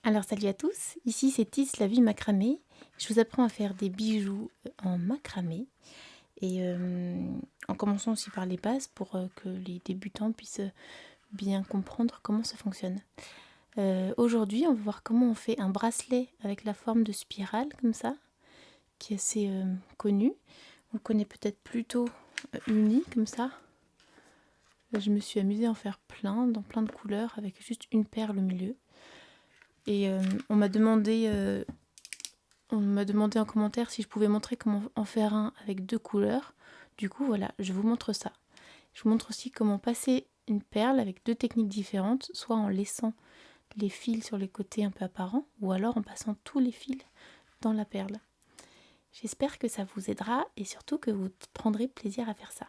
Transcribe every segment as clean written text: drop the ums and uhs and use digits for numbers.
Alors salut à tous, ici c'est Tis la vie macramé. Je vous apprends à faire des bijoux en macramé et en commençant aussi par les bases pour que les débutants puissent bien comprendre comment ça fonctionne. Aujourd'hui on va voir comment on fait un bracelet avec la forme de spirale comme ça, qui est assez connu. On le connaît peut-être plutôt uni comme ça. Là, je me suis amusée à en faire plein, dans plein de couleurs avec juste une perle au milieu. Et on m'a demandé en commentaire si je pouvais montrer comment en faire un avec deux couleurs. Du coup, voilà, je vous montre ça. Je vous montre aussi comment passer une perle avec deux techniques différentes, soit en laissant les fils sur les côtés un peu apparents, ou alors en passant tous les fils dans la perle. J'espère que ça vous aidera et surtout que vous prendrez plaisir à faire ça.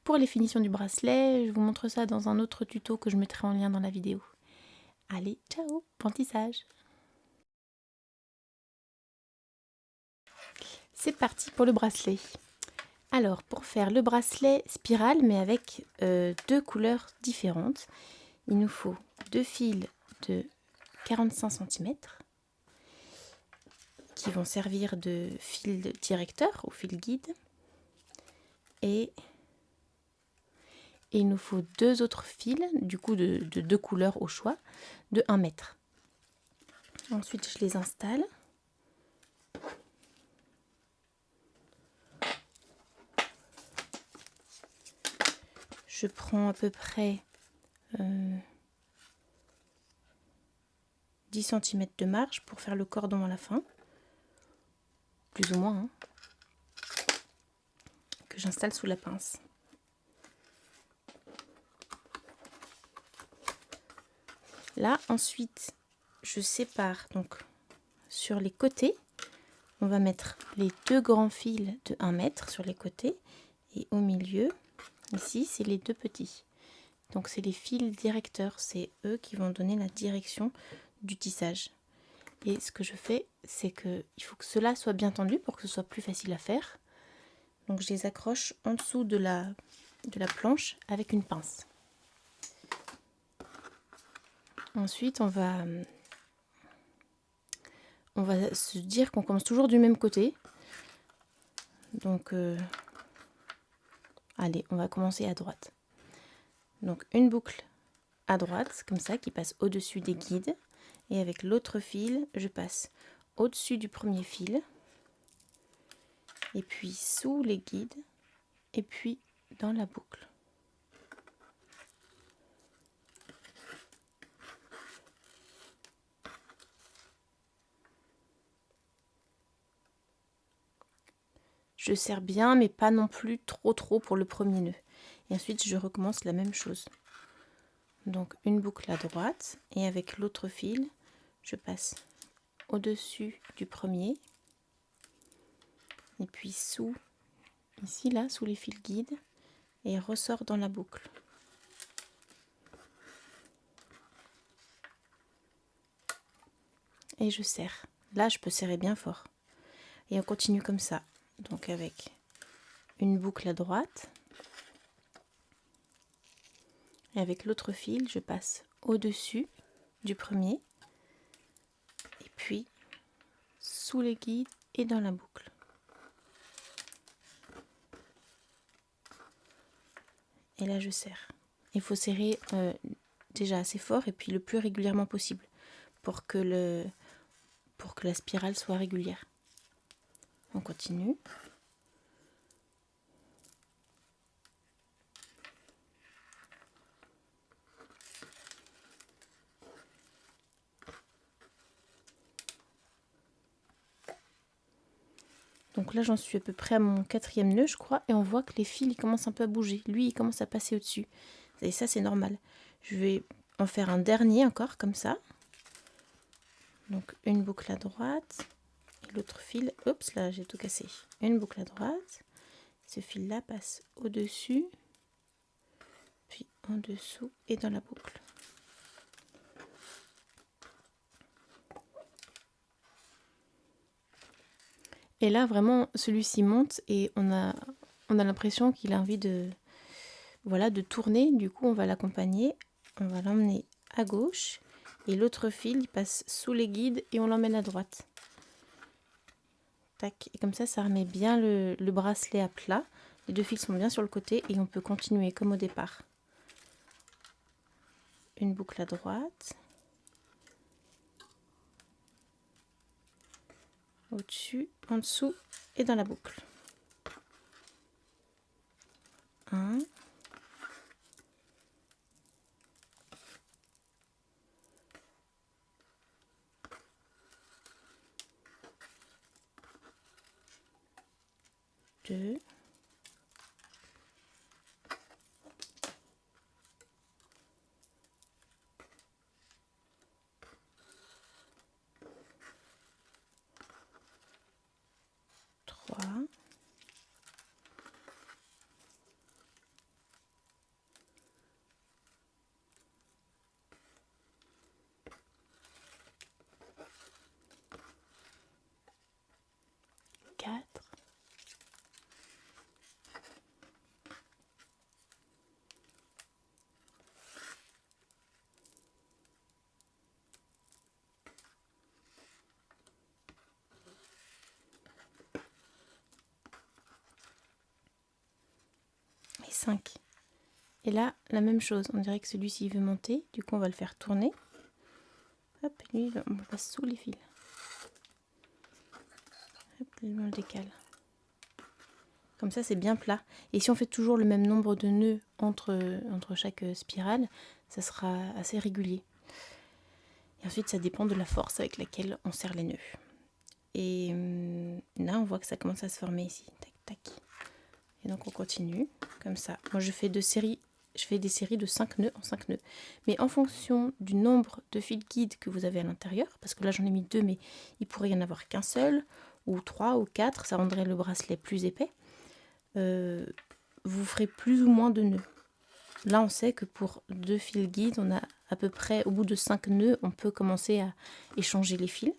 Pour les finitions du bracelet, je vous montre ça dans un autre tuto que je mettrai en lien dans la vidéo. Allez, ciao, bon tissage! C'est parti pour le bracelet. Alors, pour faire le bracelet spirale, mais avec deux couleurs différentes, il nous faut deux fils de 45 cm qui vont servir de fil directeur ou fil guide. Et il nous faut deux autres fils, du coup de deux couleurs au choix, de 1 mètre. Ensuite, je les installe. Je prends à peu près 10 cm de marge pour faire le cordon à la fin, plus ou moins, hein, que j'installe sous la pince. Là, ensuite, je sépare donc sur les côtés. On va mettre les deux grands fils de 1 mètre sur les côtés et au milieu, ici, c'est les deux petits. Donc, c'est les fils directeurs, c'est eux qui vont donner la direction du tissage. Et ce que je fais, c'est que il faut que cela soit bien tendu pour que ce soit plus facile à faire. Donc, je les accroche en dessous de la planche avec une pince. Ensuite, on va se dire qu'on commence toujours du même côté. Donc, allez, on va commencer à droite. Donc, une boucle à droite, comme ça, qui passe au-dessus des guides. Et avec l'autre fil, je passe au-dessus du premier fil. Et puis sous les guides. Et puis dans la boucle. Je serre bien, mais pas non plus trop pour le premier nœud. Et ensuite, je recommence la même chose. Donc, une boucle à droite. Et avec l'autre fil, je passe au-dessus du premier. Et puis sous, ici, là, sous les fils guides. Et ressort dans la boucle. Et je serre. Là, je peux serrer bien fort. Et on continue comme ça. Donc, avec une boucle à droite. Et avec l'autre fil, je passe au-dessus du premier. Et puis, sous les guides et dans la boucle. Et là, je serre. Il faut serrer déjà assez fort et puis le plus régulièrement possible pour que la spirale soit régulière. On continue. Donc là, j'en suis à peu près à mon 4e nœud, je crois, et on voit que les fils ils commencent un peu à bouger. Lui, il commence à passer au-dessus. Et ça, c'est normal. Je vais en faire un dernier encore, comme ça. Donc, une boucle à droite. Et l'autre fil, oups, là, j'ai tout cassé. Une boucle à droite. Ce fil-là passe au-dessus, puis en dessous et dans la boucle. Et là, vraiment, celui-ci monte et on a l'impression qu'il a envie de, voilà, de tourner. Du coup, on va l'accompagner. On va l'emmener à gauche Et l'autre fil, il passe sous les guides et on l'emmène à droite. Tac. Et comme ça remet bien le bracelet à plat. Les deux fils sont bien sur le côté et on peut continuer comme au départ. Une boucle à droite. Au-dessus, en dessous et dans la boucle. 1. 2. 3. 4. 5. Et là, la même chose. On dirait que celui-ci veut monter. Du coup, on va le faire tourner. Hop, lui, on passe sous les fils. Hop, on le décale. Comme ça, c'est bien plat. Et si on fait toujours le même nombre de nœuds entre chaque spirale, ça sera assez régulier. Et ensuite, ça dépend de la force avec laquelle on serre les nœuds. Et là, on voit que ça commence à se former ici. Tac, tac. Et donc, on continue comme ça. Moi, je fais des séries de 5 nœuds en 5 nœuds. Mais en fonction du nombre de fils guides que vous avez à l'intérieur, parce que là, j'en ai mis 2, mais il pourrait y en avoir qu'un seul, ou 3 ou 4, ça rendrait le bracelet plus épais. Vous ferez plus ou moins de nœuds. Là, on sait que pour 2 fils guides, on a à peu près, au bout de 5 nœuds, on peut commencer à échanger les fils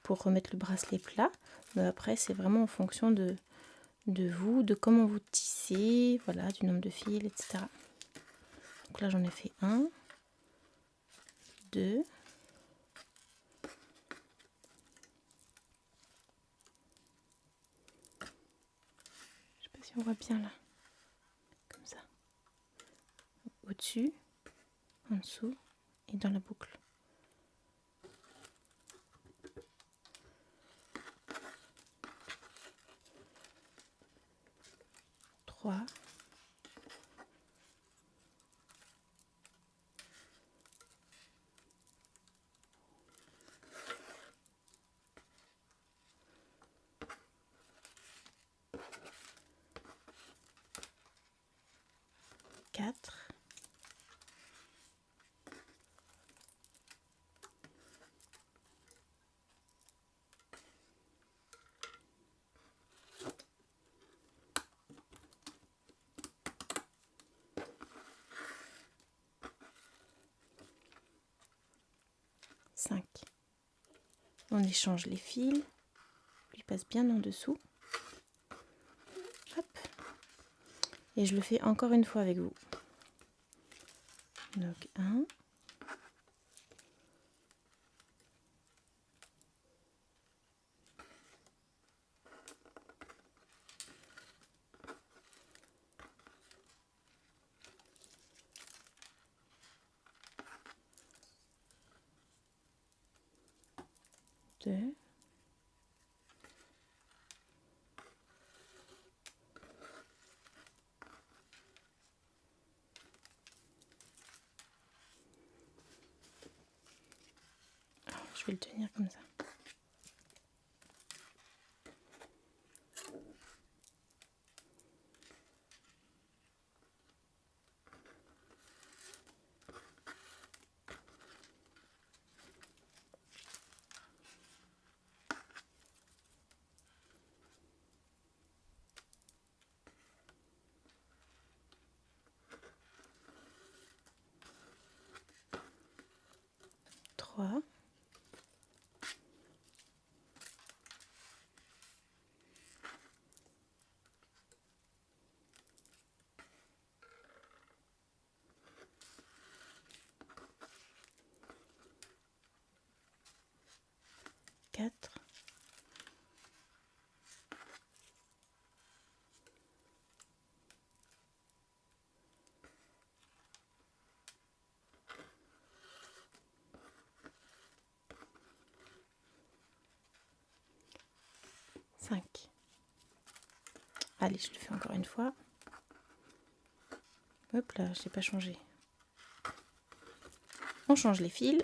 pour remettre le bracelet plat. Mais après, c'est vraiment en fonction de vous, de comment vous tissez, voilà, du nombre de fils, etc. Donc là, j'en ai fait 1, 2, je sais pas si on voit bien là, comme ça, au-dessus, en dessous et dans la boucle. 3, 4, 5. On échange les fils, lui passe bien en dessous. Hop. Et je le fais encore une fois avec vous. Donc 1, 2, 'je vais le tenir comme ça. 3, 4, 4. Allez, je le fais encore une fois. Hop là, je n'ai pas changé. On change les fils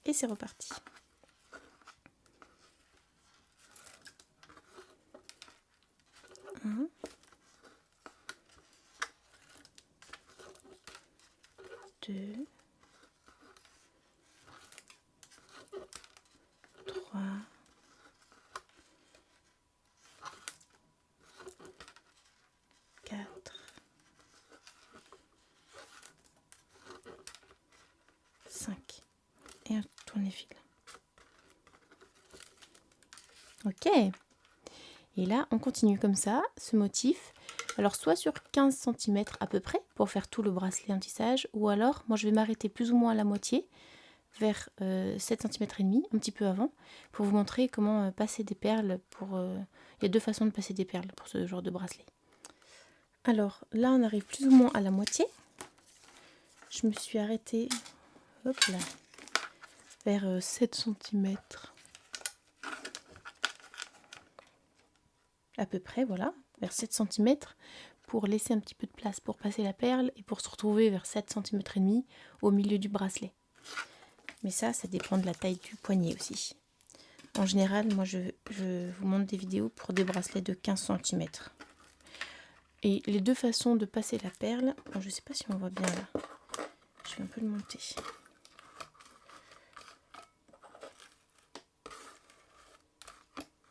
et c'est reparti. Un, deux, trois, quatre, 5 et un tourne-fil. Ok. Et là, on continue comme ça, ce motif. Alors, soit sur 15 cm à peu près, pour faire tout le bracelet en tissage, ou alors, moi, je vais m'arrêter plus ou moins à la moitié, vers 7 cm et demi, un petit peu avant, pour vous montrer comment passer des perles. Il y a deux façons de passer des perles pour ce genre de bracelet. Alors, là, on arrive plus ou moins à la moitié. Je me suis arrêtée, hop là, vers 7 cm. À peu près, voilà, vers 7 cm pour laisser un petit peu de place pour passer la perle et pour se retrouver vers 7 cm et demi au milieu du bracelet. Mais ça dépend de la taille du poignet aussi. En général, moi je vous montre des vidéos pour des bracelets de 15 cm. Et les deux façons de passer la perle, je ne sais pas si on voit bien là, je vais un peu le monter.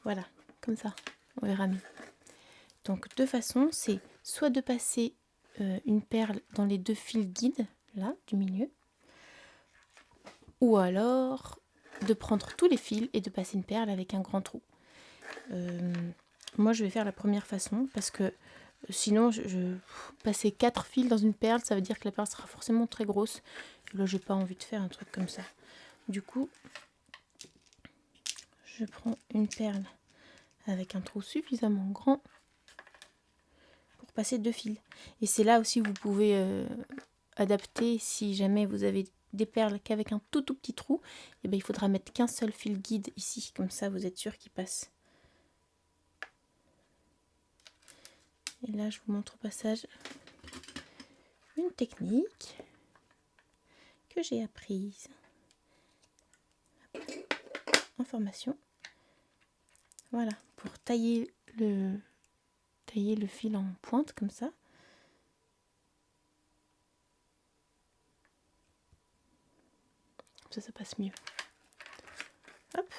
Voilà, comme ça, on verra mieux. Donc deux façons, c'est soit de passer une perle dans les deux fils guides, là, du milieu, ou alors de prendre tous les fils et de passer une perle avec un grand trou. Moi, je vais faire la première façon, parce que sinon, passer 4 fils dans une perle, ça veut dire que la perle sera forcément très grosse. Et là, j'ai pas envie de faire un truc comme ça. Du coup, je prends une perle avec un trou suffisamment grand pour passer 2 fils. Et c'est là aussi où vous pouvez adapter. Si jamais vous avez des perles qu'avec un tout petit trou, et bien, il faudra mettre qu'un seul fil guide ici. Comme ça, vous êtes sûr qu'il passe. Et là, je vous montre au passage une technique que j'ai apprise en formation. Voilà, pour tailler le fil en pointe comme ça. Comme ça passe mieux. Hop.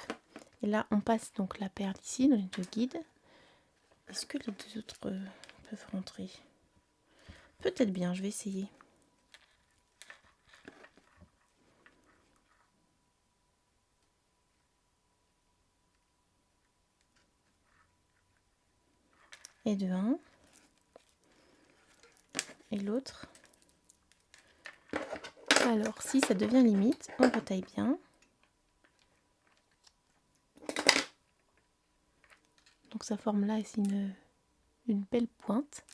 Et là, on passe donc la perle ici dans les deux guides. Est-ce que les deux autres peuvent rentrer? Peut-être bien, je vais essayer. Et de un. Et l'autre. Alors, si ça devient limite, on retaille bien. Donc ça forme là ici une belle pointe.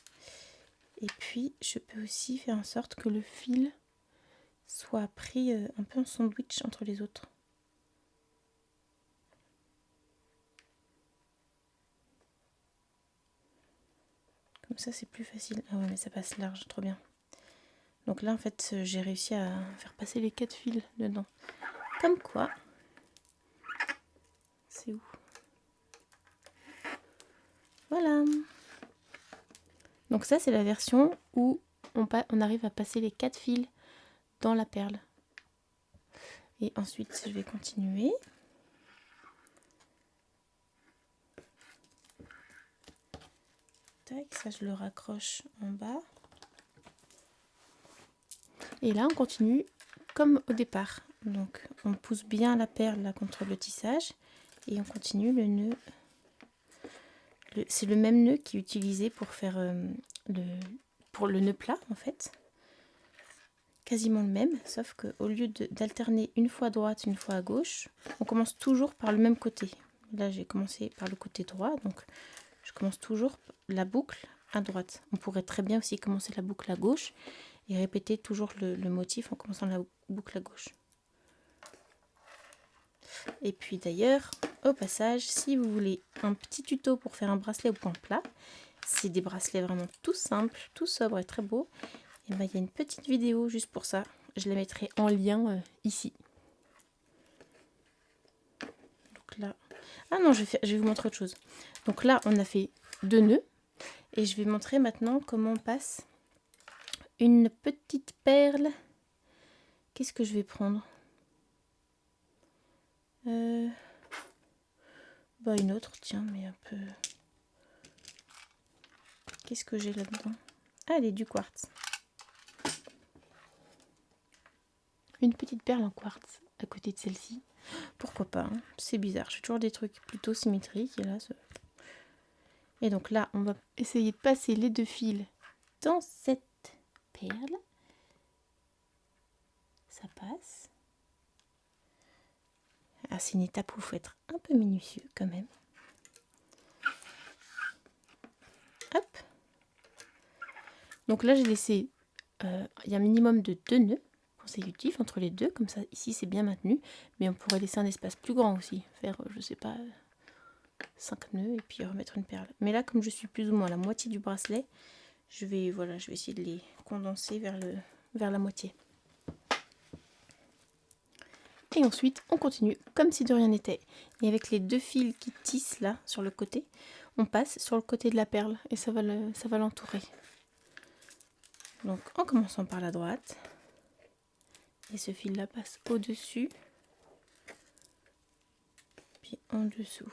Et puis, je peux aussi faire en sorte que le fil soit pris un peu en sandwich entre les autres. Comme ça, c'est plus facile. Ah ouais, mais ça passe large, trop bien. Donc là, en fait, j'ai réussi à faire passer les 4 fils dedans. Comme quoi. C'est où? Voilà. Donc ça, c'est la version où on arrive à passer les 4 fils dans la perle. Et ensuite, je vais continuer. Tac, ça, je le raccroche en bas. Et là, on continue comme au départ. Donc, on pousse bien la perle là contre le tissage. Et on continue le nœud. C'est le même nœud qui est utilisé pour faire le nœud plat, en fait. quasiment le même, sauf qu'au lieu d'alterner une fois à droite, une fois à gauche, on commence toujours par le même côté. Là, j'ai commencé par le côté droit, donc je commence toujours la boucle à droite. On pourrait très bien aussi commencer la boucle à gauche et répéter toujours le motif en commençant la boucle à gauche. Et puis d'ailleurs, au passage, si vous voulez un petit tuto pour faire un bracelet au point plat, c'est des bracelets vraiment tout simples, tout sobres et très beaux, et ben, il y a une petite vidéo juste pour ça. Je la mettrai en lien ici. Donc là... Ah non, je vais vous montrer autre chose. Donc là, on a fait 2 nœuds. Et je vais montrer maintenant comment on passe une petite perle. Qu'est-ce que je vais prendre? Bah une autre, tiens, mais un peu... Qu'est-ce que j'ai là-dedans? Ah, elle est du quartz. Une petite perle en quartz à côté de celle-ci. Pourquoi pas, hein? C'est bizarre. J'ai toujours des trucs plutôt symétriques. Et là, et donc là, on va essayer de passer les 2 fils dans cette perle. Ça passe. Ah, c'est une étape où il faut être un peu minutieux quand même. Hop. Donc là, j'ai laissé, il y a un minimum de 2 nœuds consécutifs entre les deux. Comme ça, ici, c'est bien maintenu. Mais on pourrait laisser un espace plus grand aussi. Faire, je sais pas, 5 nœuds et puis remettre une perle. Mais là, comme je suis plus ou moins à la moitié du bracelet, je vais essayer de les condenser vers la moitié. Et ensuite, on continue comme si de rien n'était. Et avec les 2 fils qui tissent là, sur le côté, on passe sur le côté de la perle et ça va l'entourer. Donc, en commençant par la droite. Et ce fil là passe au-dessus. Puis en dessous.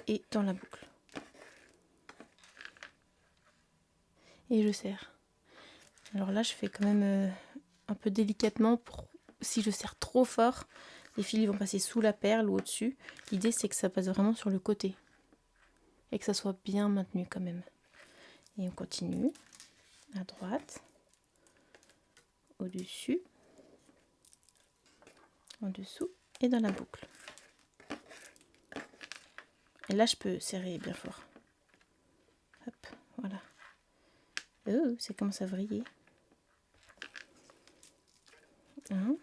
Et dans la boucle. Et je serre. Alors là, je fais quand même un peu délicatement. Si je serre trop fort, les fils vont passer sous la perle ou au-dessus. L'idée, c'est que ça passe vraiment sur le côté. Et que ça soit bien maintenu quand même. Et on continue. À droite. Au-dessus. En dessous. Et dans la boucle. Et là, je peux serrer bien fort. Hop, voilà. Oh, ça commence à vriller. Un.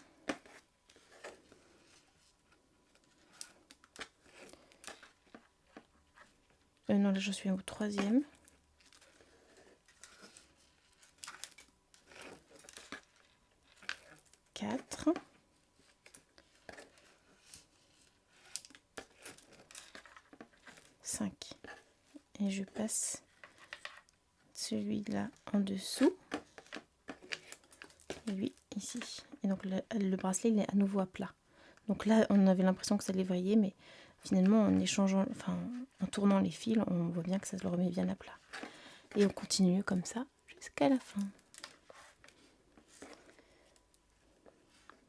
Non, là, je suis au 3e. 4. 5. Et je passe celui-là en dessous. Et lui ici. Et donc le bracelet, il est à nouveau à plat. Donc là, on avait l'impression que ça allait vriller, mais finalement, en échangeant, enfin, en tournant les fils, on voit bien que ça le remet bien à plat. Et on continue comme ça jusqu'à la fin.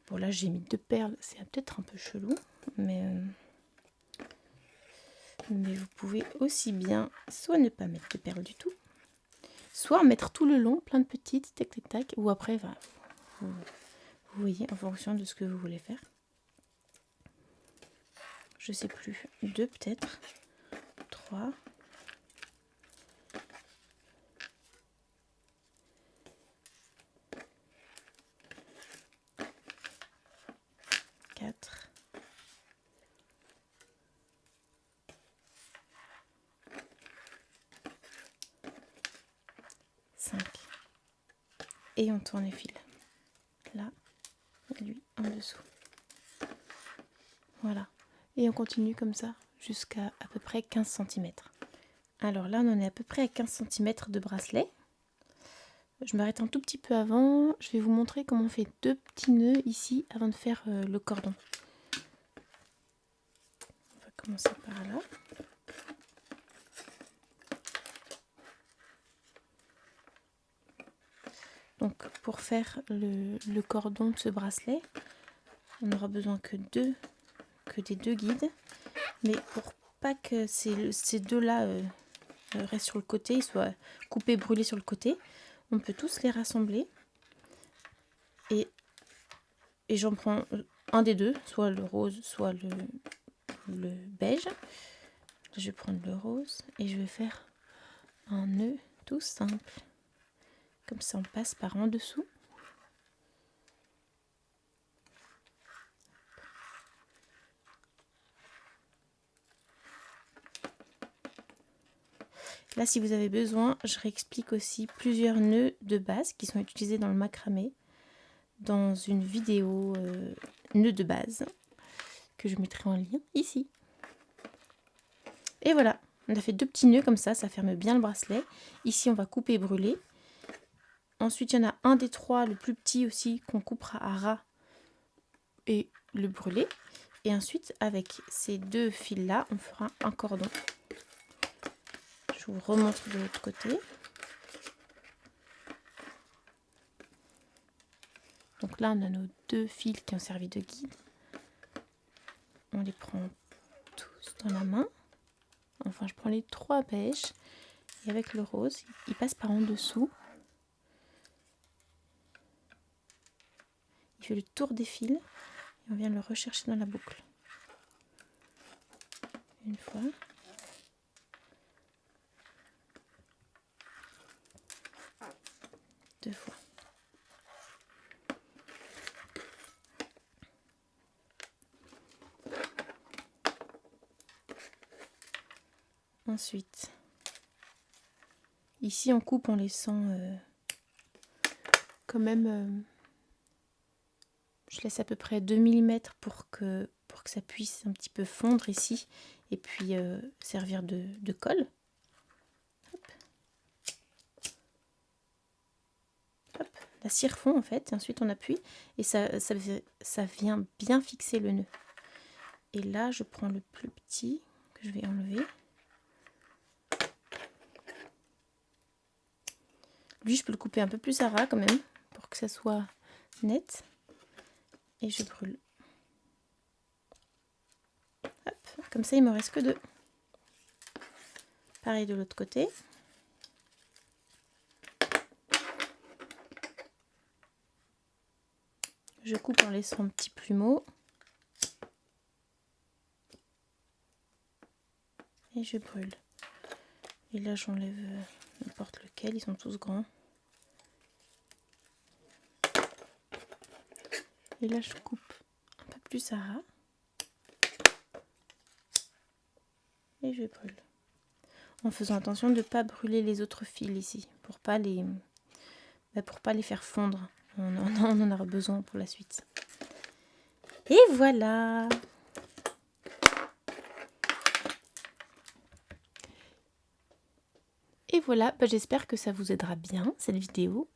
Bon, là, j'ai mis 2 perles. C'est peut-être un peu chelou, mais vous pouvez aussi bien soit ne pas mettre de perles du tout, soit en mettre tout le long, plein de petites, tac, tac, tac, ou après, vous voyez, en fonction de ce que vous voulez faire. Je sais plus, 2 peut-être, 3. 4. 5. Et on tourne les fils. Là, et lui en dessous. Voilà. Et on continue comme ça jusqu'à à peu près 15 cm. Alors là, on en est à peu près à 15 cm de bracelet. Je m'arrête un tout petit peu avant. Je vais vous montrer comment on fait 2 petits nœuds ici avant de faire le cordon. On va commencer par là. Donc pour faire le cordon de ce bracelet, on n'aura besoin que des 2 guides. Mais pour pas que ces deux-là restent sur le côté, ils soient coupés, brûlés sur le côté, on peut tous les rassembler et Et j'en prends un des deux, soit le rose, soit le beige. Je vais prendre le rose et je vais faire un nœud tout simple. Comme ça, on passe par en dessous. Là, si vous avez besoin, je réexplique aussi plusieurs nœuds de base qui sont utilisés dans le macramé dans une vidéo nœuds de base que je mettrai en lien ici. Et voilà, on a fait 2 petits nœuds comme ça ferme bien le bracelet. Ici, on va couper et brûler. Ensuite, il y en a un des 3, le plus petit aussi, qu'on coupera à ras et le brûler. Et ensuite, avec ces 2 fils-là, on fera un cordon. Je vous remontre de l'autre côté. Donc là, on a nos 2 fils qui ont servi de guide. On les prend tous dans la main. Enfin, je prends les 3 beiges. Et avec le rose, il passe par en dessous. Il fait le tour des fils. Et on vient le rechercher dans la boucle. Une fois. Deux fois. Ensuite, ici on coupe en laissant quand même, je laisse à peu près 2 mm pour que ça puisse un petit peu fondre ici et puis servir de colle. Hop. Hop. La cire fond en fait, et ensuite on appuie et ça vient bien fixer le nœud. Et là je prends le plus petit que je vais enlever. Lui, je peux le couper un peu plus à ras quand même, pour que ça soit net. Et je brûle. Hop, comme ça, il me reste que 2. Pareil de l'autre côté. Je coupe en laissant un petit plumeau. Et je brûle. Et là, j'enlève n'importe lequel, ils sont tous grands. Et là, je coupe un peu plus à ras. Et je brûle. En faisant attention de ne pas brûler les autres fils ici, pour pas les faire fondre. On en aura besoin pour la suite. Et voilà! Et voilà, j'espère que ça vous aidera bien, cette vidéo.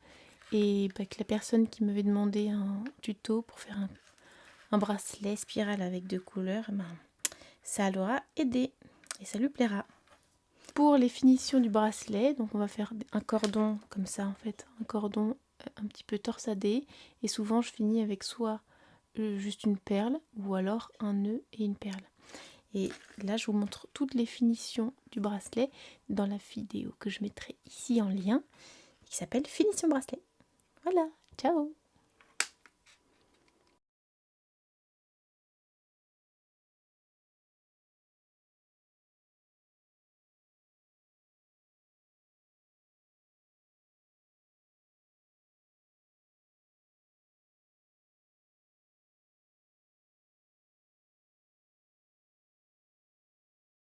Et que la personne qui m'avait demandé un tuto pour faire un bracelet spirale avec 2 couleurs, ça l'aura aidé et ça lui plaira. Pour les finitions du bracelet, donc on va faire un cordon comme ça en fait, un cordon un petit peu torsadé. Et souvent je finis avec soit juste une perle ou alors un nœud et une perle. Et là, je vous montre toutes les finitions du bracelet dans la vidéo que je mettrai ici en lien, qui s'appelle Finition bracelet. Voilà, ciao!